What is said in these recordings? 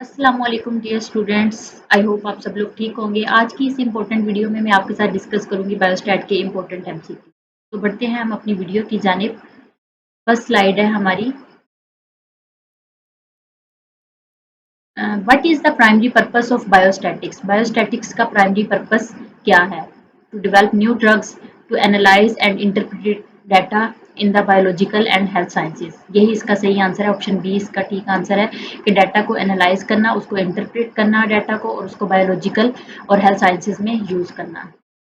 अस्सलाम वालेकुम dear students. I hope आप सब लोग ठीक होंगे। आज की इस इम्पोर्टेंट वीडियो में मैं आपके साथ डिस्कस करूंगी बायोस्टैट के इम्पोर्टेंट एमसीक्यू। तो बढ़ते हैं हम अपनी वीडियो की जानिब। फर्स्ट स्लाइड है हमारी। What is the primary purpose of biostatistics? Biostatistics का प्राइमरी पर्पस क्या है? To develop new drugs, to analyse and interpret data in the biological and health sciences. यही इसका सही आंसर है। ऑप्शन बी इसका ठीक आंसर है कि डाटा को एनालाइज करना, उसको इंटरप्रेट करना डाटा को, और उसको बायोलॉजिकल और हेल्थ साइंसेज में यूज करना।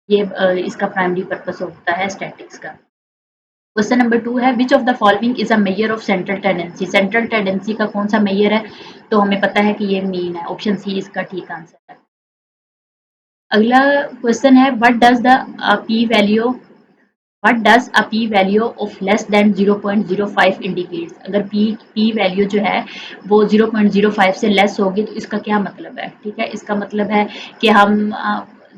ये इसका प्राइमरी पर्पस होता है स्टैटिक्स का। क्वेश्चन नंबर 2 है, which of the following is a measure of central tendency? Central tendency का कौन सा मेजर है? तो हमें पता है कि ये मीन है। ऑप्शन सी इसका ठीक आंसर है। अगला क्वेश्चन है, what does a P value of less than 0.05 indicates? अगर पी वैल्यू जो है वो 0.05 से लेस होगी तो इसका क्या मतलब है? ठीक है, इसका मतलब है कि हम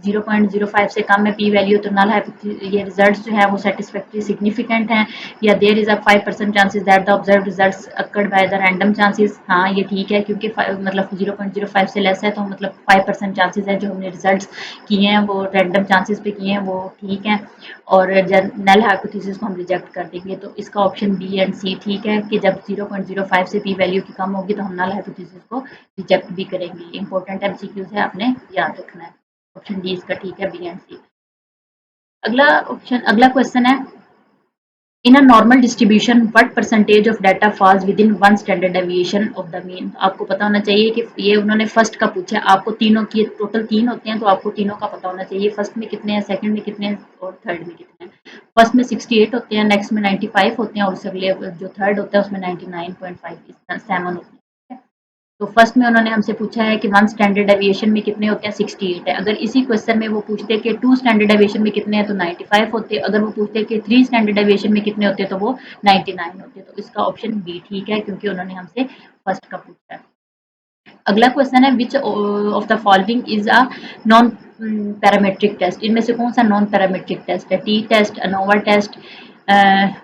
0.05 से कम है पी वैल्यू तो नल है, ये रिजल्ट्स जो है वो सेटिस्फैक्टरी सिग्निफिकेंट हैं, या there is a 5% chances that the observed results occurred by the random chances. हाँ, ये ठीक है क्योंकि मतलब 0.05 से लेस है तो मतलब 5% चांसेस है जो हमने रिजल्ट्स किए हैं वो रैंडम चांसेस पे किए हैं वो ठीक है, और नल हाइपोथेसिस को हम रिजेक्ट कर देंगे। तो इसका ऑप्शन बी एंड सी ठीक है कि जब 0.05 से पी वैल्यू की कम होगी तो हम नल हाइपोथेसिस को रिजेक्ट भी करेंगे। इंपॉर्टेंट एमसीक्यूज है, आपने याद रखना है। ऑप्शन डी इसका ठीक है, बी एंड सी। अगला क्वेश्चन है, in a normal distribution what percentage of data falls within one standard deviation of the mean? आपको पता होना चाहिए कि ये उन्होंने फर्स्ट का पूछा है, आपको तीनों की टोटल 3 होते हैं तो आपको तीनों का पता होना चाहिए। फर्स्ट में कितने हैं, सेकंड में कितने हैं और थर्ड में कितने हैं। फर्स्ट में 68 होते हैं, नेक्स्ट में 95 होते हैं और उससे अगले जो थर्ड होता है उसमें 99.5 7 होते हैं। तो फर्स्ट में उन्होंने हमसे पूछा है कि वन स्टैंडर्ड डेविएशन में कितने होते हैं, 68 है। अगर इसी क्वेश्चन में वो पूछते कि टू स्टैंडर्ड डेविएशन में कितने हैं तो 95 होते। अगर वो पूछते कि थ्री स्टैंडर्ड डेविएशन में कितने होते तो वो 99 होते। तो इसका ऑप्शन बी ठीक है क्योंकि उन्होंने हमसे फर्स्ट का पूछा है। अगला क्वेश्चन है, which of the following is a non parametric test? इनमें से कौन सा नॉन पैरामेट्रिक टेस्ट है? T test, ANOVA test,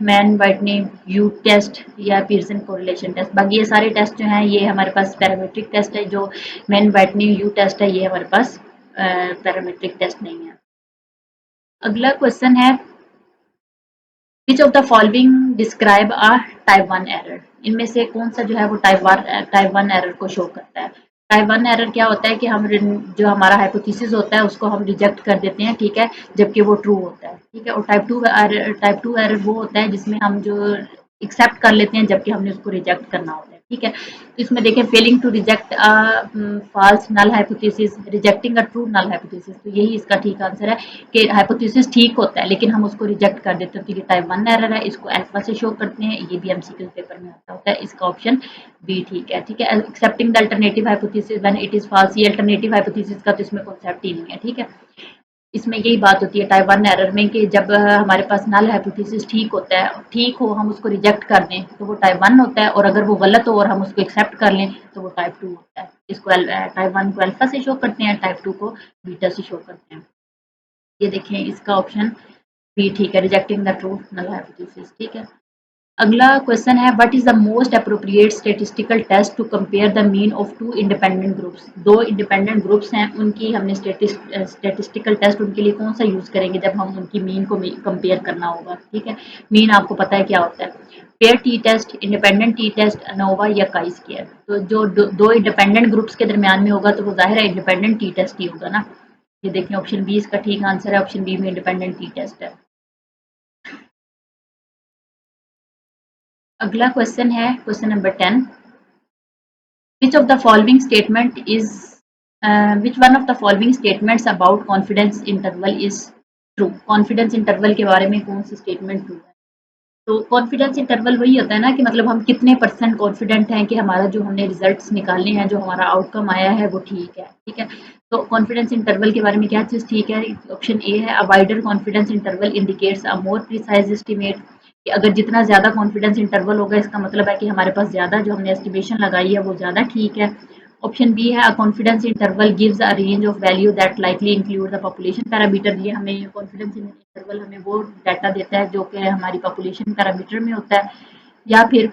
Mann Whitney U test, या पियर्सन कोरिलेशन टेस्ट? बाकी ये सारे टेस्ट जो हैं ये हमारे पास पैरामेट्रिक टेस्ट है। जो मैन वाइटनी यू टेस्ट है ये हमारे पास पैरामेट्रिक टेस्ट नहीं है। अगला क्वेश्चन है, which of the following describe a type 1 error? इनमें से कौन सा जो है वो टाइप 1 एरर को शो करता है? टाइप 1 एरर क्या होता है कि हम जो हमारा हाइपोथेसिस होता है उसको हम रिजेक्ट कर देते हैं, ठीक है, जबकि वो ट्रू होता है, ठीक है। और टाइप 2 एरर वो होता है जिसमें हम जो एक्सेप्ट कर लेते हैं जबकि हमने उसको रिजेक्ट करना होता है, ठीक है। तो इसमें देखें, failing to reject false null hypothesis, rejecting a true null hypothesis. तो यही इसका ठीक आंसर है कि हाइपोथेसिस ठीक होता है लेकिन हम उसको रिजेक्ट कर देते हैं। तो ये टाइप 1 एरर है, इसको अल्फा से शो करते हैं। ये भी एमसीक्यू पेपर में आता होता है। इसका ऑप्शन बी ठीक है, ठीक है। Accepting the alternative hypothesis when it is false, ये अल्टरनेटिव हाइपोथेसिस का तो इसमें कॉन्सेप्ट ही नहीं है, ठीक है। इसमें यही बात होती है टाइप 1 एरर में कि जब हमारे पास नल हाइपोथेसिस ठीक होता है, ठीक हो, हम उसको रिजेक्ट कर दें तो वो टाइप 1 होता है, और अगर वो गलत हो और हम उसको एक्सेप्ट कर लें तो वो टाइप 2 होता है। इसको टाइप 1 को अल्फा से शो करते हैं, टाइप 2 को बीटा से शो करते हैं। ये देखें, इसका ऑप्शन बी ठीक है, rejecting the true null hypothesis, ठीक है। अगला क्वेश्चन है, what is the most appropriate statistical test to compare the mean of two independent groups? दो इंडिपेंडेंट ग्रुप्स हैं, उनकी हमने स्टैटिस्टिकल टेस्ट उनके लिए कौन सा यूज करेंगे जब हम उनकी मीन को कंपेयर करना होगा, ठीक है। मीन आपको पता है क्या होता है, paired t test, independent t test, ANOVA या काई स्क्वायर। तो जो दो इंडिपेंडेंट ग्रुप्स के दरमियान में होगा तो वो जाहिर है इंडिपेंडेंट टी टेस्ट ही होगा ना। ये देखें, ऑप्शन बी इसका ठीक आंसर है। ऑप्शन बी में इंडिपेंडेंट टी टेस्ट है। अगला क्वेश्चन है question number 10, which of the following statement is which one of the following statements about confidence interval is true? Confidence interval के बारे में कौन सी स्टेटमेंट ट्रू है? तो कॉन्फिडेंस इंटरवल वही होता है ना कि मतलब हम कितने परसेंट कॉन्फिडेंट हैं कि हमारा जो हमने रिजल्ट्स निकालने हैं, जो हमारा आउटकम आया है वो ठीक है, ठीक है। तो कॉन्फिडेंस इंटरवल के बारे में क्या चीज़ ठीक है? ऑप्शन ए है, a wider confidence interval indicates a more precise estimate, कि अगर जितना ज़्यादा कॉन्फिडेंस इंटरवल होगा इसका मतलब है कि हमारे पास ज़्यादा जो हमने एस्टिमेशन लगाई है वो ज़्यादा ठीक है। ऑप्शन बी है, a confidence interval gives a range of value that likely include the population parameter. ये हमें कॉन्फिडेंस इंटरवल हमें वो डाटा देता है जो कि हमारी पॉपुलेशन पैरामीटर में होता है। या फिर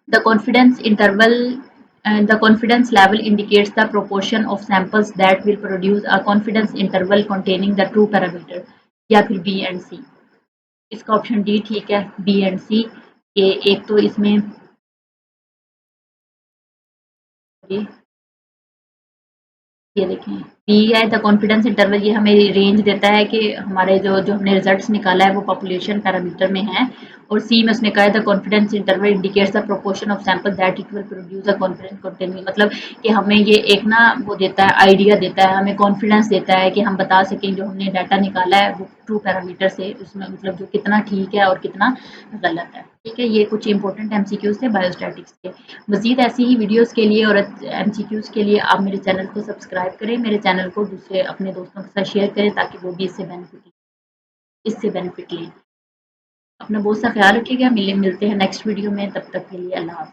the confidence interval and the confidence level indicates the proportion of samples that will produce a confidence interval containing the true parameter, या फिर बी एंड सी। इसका ऑप्शन डी ठीक है, बी एंड सी। ये एक तो इसमें ये देखें, बी है द कॉन्फिडेंस इंटरवल, ये हमें रेंज देता है कि हमारे जो जो हमने रिजल्ट्स निकाला है वो पॉपुलेशन पैरामीटर में है। और सी में उसने कहा है the confidence interval indicates the proportion of sample that it will produce a confidence containing, मतलब कि हमें ये एक ना वो देता है, आइडिया देता है, हमें कॉन्फिडेंस देता है कि हम बता सकें जो हमने डाटा निकाला है वो ट्रू पैरामीटर से, उसमें मतलब जो कितना ठीक है और कितना गलत है। ठीक है, ये कुछ इंपॉर्टेंट एमसीक्यूज थे बायोस्टैटिक्स के। मज़ीद ऐसी ही वीडियोज़ के लिए और एमसीक्यूज़ के लिए आप मेरे चैनल को सब्सक्राइब करें, मेरे चैनल को दूसरे अपने दोस्तों के साथ शेयर करें ताकि वो भी इससे बेनिफिट लें। अपना बहुत सा ख्याल रखिएगा, मिलते हैं नेक्स्ट वीडियो में, तब तक के लिए अल्लाह हाफ़िज़।